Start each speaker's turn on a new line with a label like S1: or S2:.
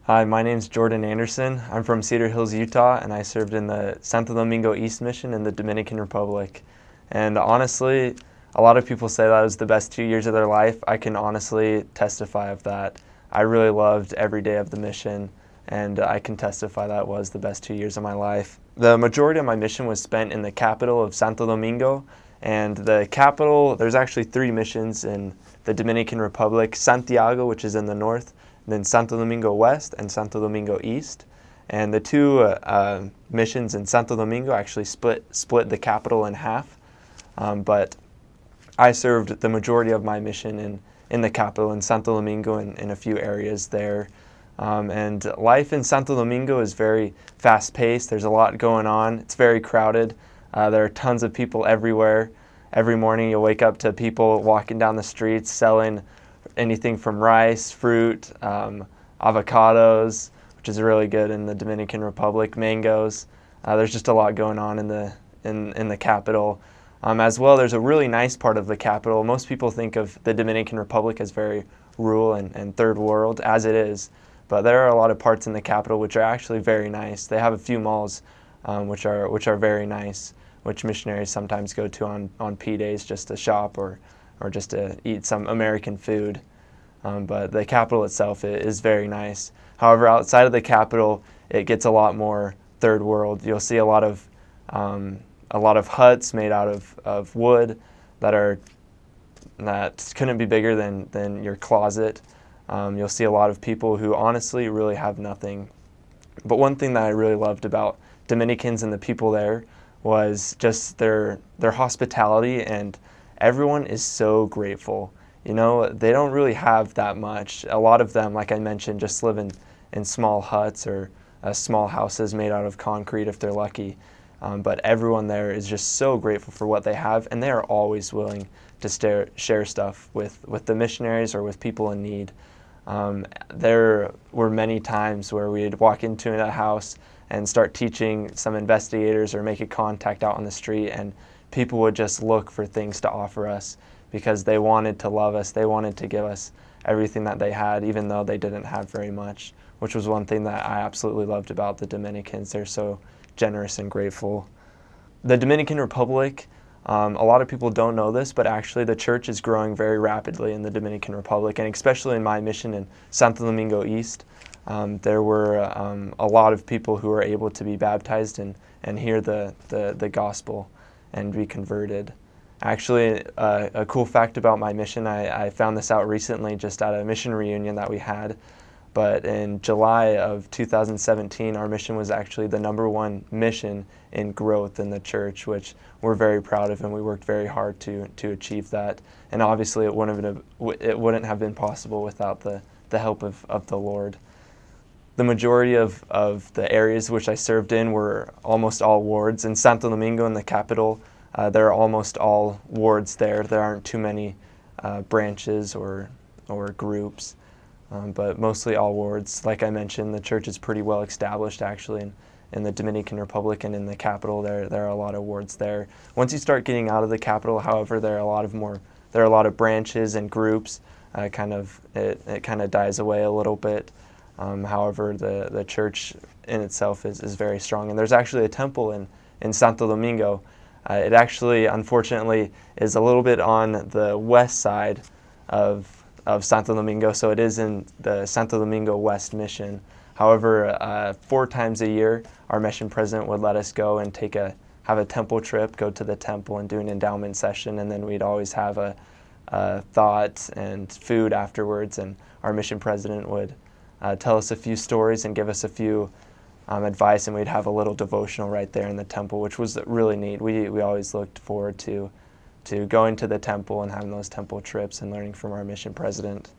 S1: Hi, my name's Jordan Anderson. I'm from Cedar Hills, Utah, and I served in the Santo Domingo East Mission in the Dominican Republic. And honestly, a lot of people say that was the best 2 years of their life. I can honestly testify of that. I really loved every day of the mission, and I can testify that was the best 2 years of my life. The majority of my mission was spent in the capital of Santo Domingo, and the capital, there's actually 3 missions in the Dominican Republic: Santiago, which is in the north, then Santo Domingo West and Santo Domingo East. And the two missions in Santo Domingo actually split the capital in half. But I served the majority of my mission in the capital in Santo Domingo and in a few areas there. And life in Santo Domingo is very fast-paced. There's a lot going on. It's very crowded. There are tons of people everywhere. Every morning you'll wake up to people walking down the streets selling anything from rice, fruit, avocados, which is really good in the Dominican Republic, mangoes. There's just a lot going on in the capital. As well, there's a really nice part of the capital. Most people think of the Dominican Republic as very rural and third world, as it is. But there are a lot of parts in the capital which are actually very nice. They have a few malls which are very nice, which missionaries sometimes go to on P days just to shop or just to eat some American food. But the capital itself is very nice. However, outside of the capital, it gets a lot more third world. You'll see a lot of huts made out of wood that couldn't be bigger than your closet. You'll see a lot of people who honestly really have nothing. But one thing that I really loved about Dominicans and the people there was just their hospitality, and everyone is so grateful. You know, they don't really have that much. A lot of them, like I mentioned, just live in small huts or small houses made out of concrete if they're lucky. But everyone there is just so grateful for what they have, and they are always willing to share stuff with the missionaries or with people in need. There were many times where we'd walk into a house and start teaching some investigators or make a contact out on the street, and people would just look for things to offer us because they wanted to love us. They wanted to give us everything that they had, even though they didn't have very much, which was one thing that I absolutely loved about the Dominicans. They're so generous and grateful. The Dominican Republic, a lot of people don't know this, but actually the church is growing very rapidly in the Dominican Republic, and especially in my mission in Santo Domingo East. There were a lot of people who were able to be baptized and hear the gospel and be converted. Actually, a cool fact about my mission, I found this out recently just at a mission reunion that we had, but in July of 2017, our mission was actually the #1 mission in growth in the church, which we're very proud of, and we worked very hard to achieve that. And obviously, it wouldn't have been possible without the help of the Lord. The majority of the areas which I served in were almost all wards. In Santo Domingo, in the capital, there are almost all wards there. There aren't too many branches or groups, but mostly all wards. Like I mentioned, the church is pretty well established actually in the Dominican Republic, and in the capital there are a lot of wards there. Once you start getting out of the capital, however, there are a lot of branches and groups. It kind of dies away a little bit. However, the church in itself is very strong. And there's actually a temple in Santo Domingo. It actually, unfortunately, is a little bit on the west side of Santo Domingo, so it is in the Santo Domingo West Mission. However, 4 times a year, our mission president would let us go and have a temple trip, go to the temple and do an endowment session, and then we'd always have a thought and food afterwards, and our mission president would tell us a few stories and give us a few advice, and we'd have a little devotional right there in the temple, which was really neat. We always looked forward to going to the temple and having those temple trips and learning from our mission president.